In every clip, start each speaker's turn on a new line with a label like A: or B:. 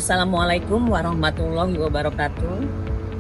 A: Assalamualaikum warahmatullahi wabarakatuh.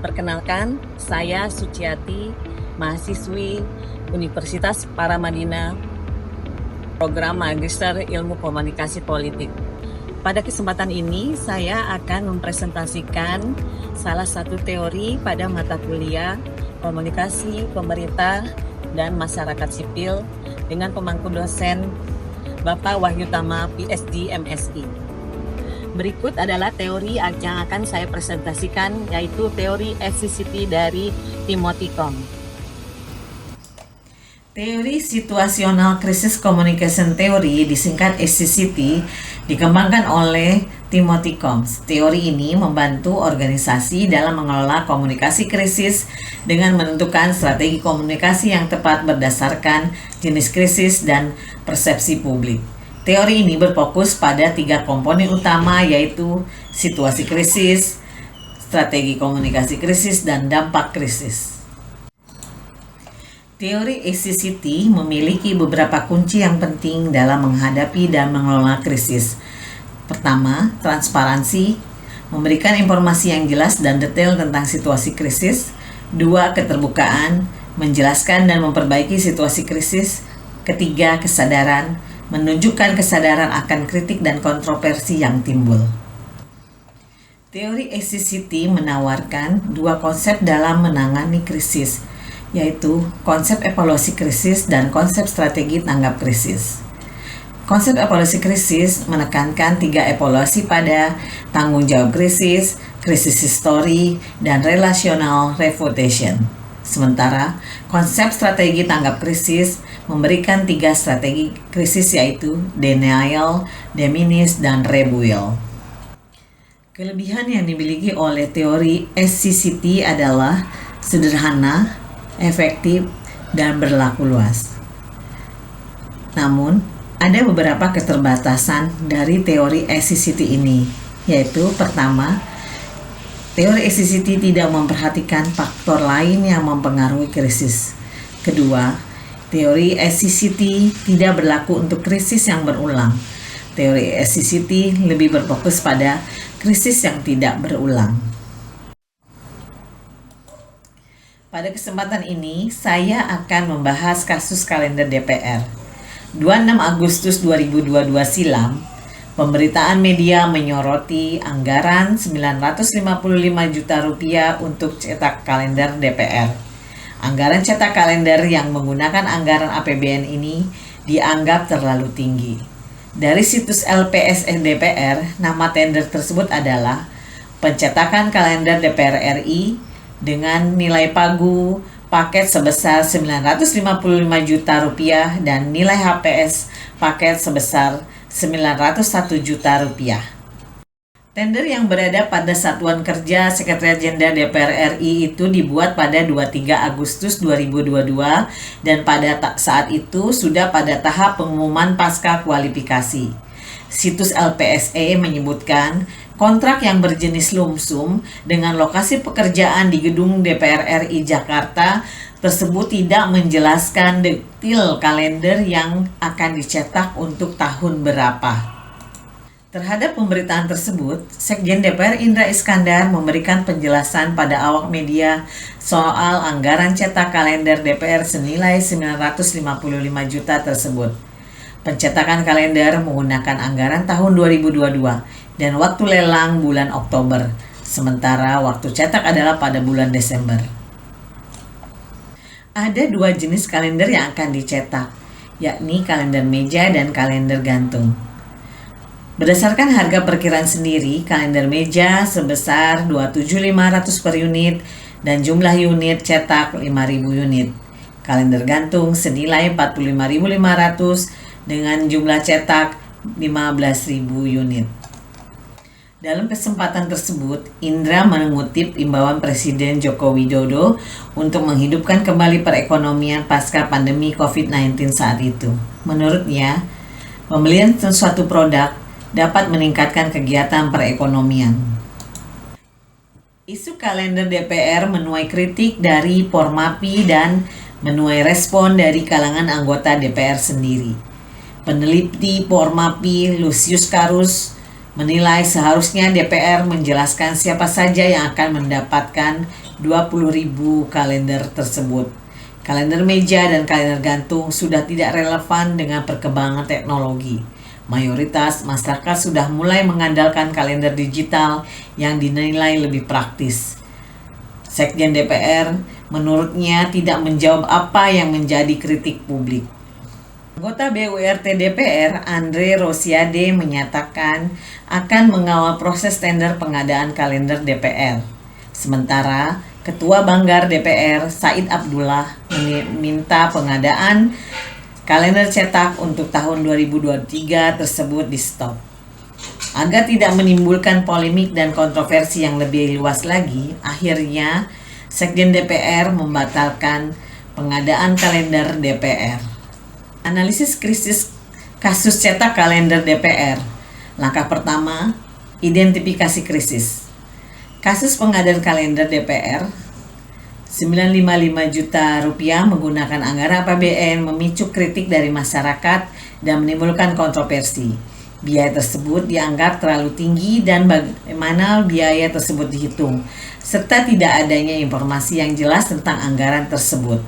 A: Perkenalkan, saya Suciati, mahasiswi Universitas Paramadina, program Magister Ilmu Komunikasi Politik. Pada kesempatan ini, saya akan mempresentasikan salah satu teori pada mata kuliah Komunikasi Pemerintah dan Masyarakat Sipil dengan pemangku dosen Bapak Wahyu Tama, PhD, MSI. Berikut adalah teori yang akan saya presentasikan, yaitu teori SCCT dari Timothy Combe. Teori Situational Crisis Communication Theory, disingkat SCCT, dikembangkan oleh Timothy Combe. Teori ini membantu organisasi dalam mengelola komunikasi krisis dengan menentukan strategi komunikasi yang tepat berdasarkan jenis krisis dan persepsi publik. Teori ini berfokus pada 3 komponen utama, yaitu situasi krisis, strategi komunikasi krisis, dan dampak krisis. Teori SCCT memiliki beberapa kunci yang penting dalam menghadapi dan mengelola krisis. Pertama, transparansi, memberikan informasi yang jelas dan detail tentang situasi krisis. 2, keterbukaan, menjelaskan dan memperbaiki situasi krisis. Ketiga, kesadaran, menunjukkan kesadaran akan kritik dan kontroversi yang timbul. Teori SCCT menawarkan 2 konsep dalam menangani krisis, yaitu konsep evaluasi krisis dan konsep strategi tanggap krisis. Konsep evaluasi krisis menekankan 3 evaluasi pada tanggung jawab krisis, krisis histori, dan relational refutation. Sementara konsep strategi tanggap krisis memberikan 3 strategi krisis, yaitu denial, diminish, dan rebuild. Kelebihan yang dimiliki oleh teori SCCT adalah sederhana, efektif, dan berlaku luas. Namun, ada beberapa keterbatasan dari teori SCCT ini, yaitu pertama, teori SCCT tidak memperhatikan faktor lain yang mempengaruhi krisis. Kedua, teori SCCT tidak berlaku untuk krisis yang berulang. Teori SCCT lebih berfokus pada krisis yang tidak berulang. Pada kesempatan ini, saya akan membahas kasus kalender DPR. 26 Agustus 2022 silam, pemberitaan media menyoroti anggaran 955 juta rupiah untuk cetak kalender DPR. Anggaran cetak kalender yang menggunakan anggaran APBN ini dianggap terlalu tinggi. Dari situs LPSN DPR, nama tender tersebut adalah pencetakan kalender DPR RI dengan nilai pagu paket sebesar 955 juta rupiah dan nilai HPS paket sebesar 901 juta rupiah. Tender yang berada pada Satuan Kerja Sekretariat Jenderal DPR RI itu dibuat pada 23 Agustus 2022 dan pada saat itu sudah pada tahap pengumuman pasca kualifikasi. Situs LPSE menyebutkan kontrak yang berjenis lumsum dengan lokasi pekerjaan di gedung DPR RI Jakarta tersebut tidak menjelaskan detail kalender yang akan dicetak untuk tahun berapa. Terhadap pemberitaan tersebut, Sekjen DPR Indra Iskandar memberikan penjelasan pada awak media soal anggaran cetak kalender DPR senilai 955 juta tersebut. Pencetakan kalender menggunakan anggaran tahun 2022 dan waktu lelang bulan Oktober, sementara waktu cetak adalah pada bulan Desember. Ada 2 jenis kalender yang akan dicetak, yakni kalender meja dan kalender gantung. Berdasarkan harga perkiraan sendiri, kalender meja sebesar 27.500 per unit dan jumlah unit cetak 5.000 unit. Kalender gantung senilai 45.500 dengan jumlah cetak 15.000 unit. Dalam kesempatan tersebut, Indra mengutip imbauan Presiden Joko Widodo untuk menghidupkan kembali perekonomian pasca pandemi COVID-19 saat itu. Menurutnya, pembelian suatu produk dapat meningkatkan kegiatan perekonomian. Isu kalender DPR menuai kritik dari Formapi dan menuai respon dari kalangan anggota DPR sendiri. Peneliti Formapi Lucius Carus menilai seharusnya DPR menjelaskan siapa saja yang akan mendapatkan 20.000 kalender tersebut. Kalender meja dan kalender gantung sudah tidak relevan dengan perkembangan teknologi. Mayoritas masyarakat sudah mulai mengandalkan kalender digital yang dinilai lebih praktis. Sekjen DPR menurutnya tidak menjawab apa yang menjadi kritik publik. Anggota BURT DPR, Andre Rosiade, menyatakan akan mengawal proses tender pengadaan kalender DPR. Sementara, Ketua Banggar DPR, Said Abdullah, meminta pengadaan kalender cetak untuk tahun 2023 tersebut di-stop. Agar tidak menimbulkan polemik dan kontroversi yang lebih luas lagi, akhirnya Sekjen DPR membatalkan pengadaan kalender DPR. Analisis krisis kasus cetak kalender DPR. Langkah pertama, identifikasi krisis. Kasus pengadaan kalender DPR 955 juta rupiah menggunakan anggaran APBN memicu kritik dari masyarakat dan menimbulkan kontroversi. Biaya tersebut dianggap terlalu tinggi dan bagaimana biaya tersebut dihitung, serta tidak adanya informasi yang jelas tentang anggaran tersebut.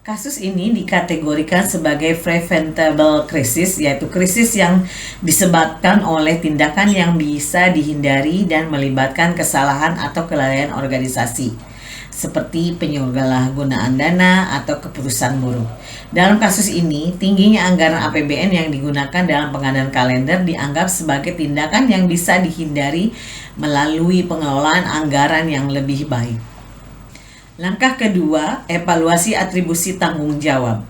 A: Kasus ini dikategorikan sebagai preventable crisis, yaitu krisis yang disebabkan oleh tindakan yang bisa dihindari dan melibatkan kesalahan atau kelalaian organisasi, seperti penyalahgunaan dana atau keputusan buruk. Dalam kasus ini, tingginya anggaran APBN yang digunakan dalam pengadaan kalender dianggap sebagai tindakan yang bisa dihindari melalui pengelolaan anggaran yang lebih baik. Langkah kedua, evaluasi atribusi tanggung jawab.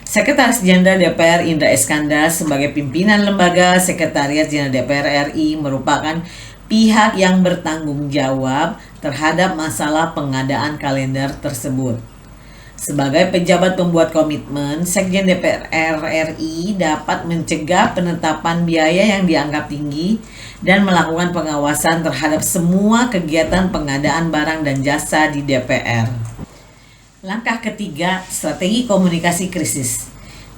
A: Sekretaris Jenderal DPR Indra Iskandar sebagai pimpinan lembaga Sekretariat Jenderal DPR RI merupakan pihak yang bertanggung jawab terhadap masalah pengadaan kalender tersebut. Sebagai pejabat pembuat komitmen, Sekjen DPR RI dapat mencegah penetapan biaya yang dianggap tinggi dan melakukan pengawasan terhadap semua kegiatan pengadaan barang dan jasa di DPR. Langkah ketiga, strategi komunikasi krisis.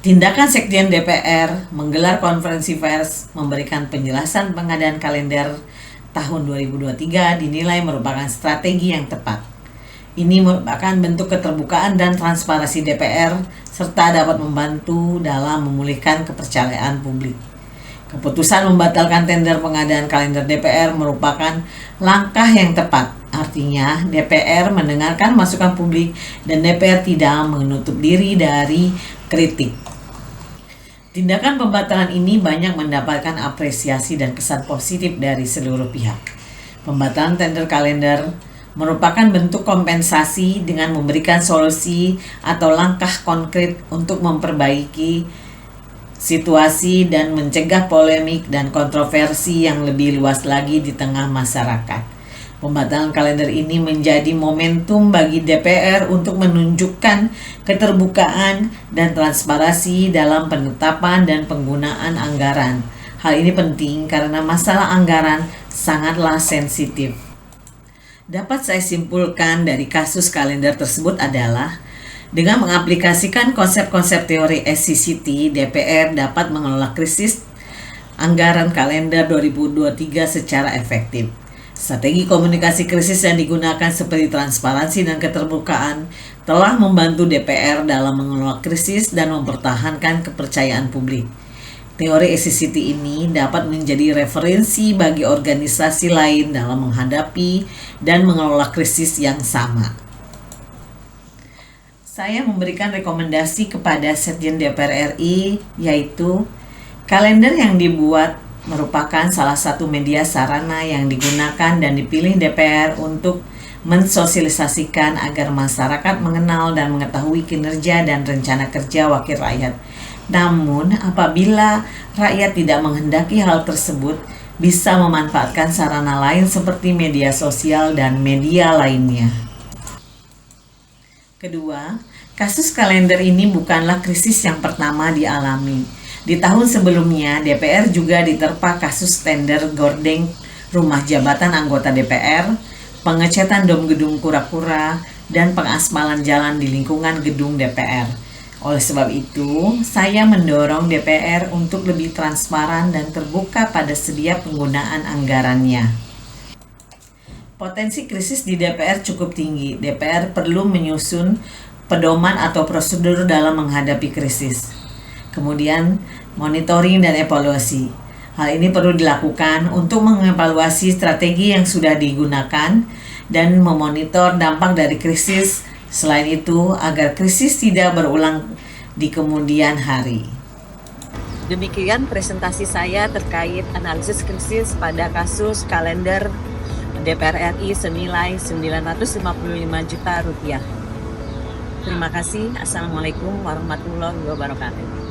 A: Tindakan Sekjen DPR menggelar konferensi pers memberikan penjelasan pengadaan kalender tahun 2023 dinilai merupakan strategi yang tepat. Ini merupakan bentuk keterbukaan dan transparansi DPR serta dapat membantu dalam memulihkan kepercayaan publik. Keputusan membatalkan tender pengadaan kalender DPR merupakan langkah yang tepat. Artinya, DPR mendengarkan masukan publik dan DPR tidak menutup diri dari kritik. Tindakan pembatalan ini banyak mendapatkan apresiasi dan kesan positif dari seluruh pihak. Pembatalan tender kalender merupakan bentuk kompensasi dengan memberikan solusi atau langkah konkret untuk memperbaiki situasi dan mencegah polemik dan kontroversi yang lebih luas lagi di tengah masyarakat. Pembatalan kalender ini menjadi momentum bagi DPR untuk menunjukkan keterbukaan dan transparansi dalam penetapan dan penggunaan anggaran. Hal ini penting karena masalah anggaran sangatlah sensitif. Dapat saya simpulkan dari kasus kalender tersebut adalah dengan mengaplikasikan konsep-konsep teori SCCT, DPR dapat mengelola krisis anggaran kalender 2023 secara efektif. Strategi komunikasi krisis yang digunakan seperti transparansi dan keterbukaan telah membantu DPR dalam mengelola krisis dan mempertahankan kepercayaan publik. Teori SCCT ini dapat menjadi referensi bagi organisasi lain dalam menghadapi dan mengelola krisis yang sama. Saya memberikan rekomendasi kepada Sekjen DPR RI, yaitu kalender yang dibuat merupakan salah satu media sarana yang digunakan dan dipilih DPR untuk mensosialisasikan agar masyarakat mengenal dan mengetahui kinerja dan rencana kerja wakil rakyat. Namun, apabila rakyat tidak menghendaki hal tersebut, bisa memanfaatkan sarana lain seperti media sosial dan media lainnya. Kedua, kasus kalender ini bukanlah krisis yang pertama dialami. Di tahun sebelumnya, DPR juga diterpa kasus tender gordeng rumah jabatan anggota DPR, pengecatan dom gedung kura-kura, dan pengaspalan jalan di lingkungan gedung DPR. Oleh sebab itu, saya mendorong DPR untuk lebih transparan dan terbuka pada setiap penggunaan anggarannya. Potensi krisis di DPR cukup tinggi. DPR perlu menyusun pedoman atau prosedur dalam menghadapi krisis. Kemudian, monitoring dan evaluasi. Hal ini perlu dilakukan untuk mengevaluasi strategi yang sudah digunakan dan memonitor dampak dari krisis. Selain itu, agar krisis tidak berulang di kemudian hari. Demikian presentasi saya terkait analisis krisis pada kasus kalender DPR RI senilai 955 juta rupiah. Terima kasih. Assalamualaikum warahmatullahi wabarakatuh.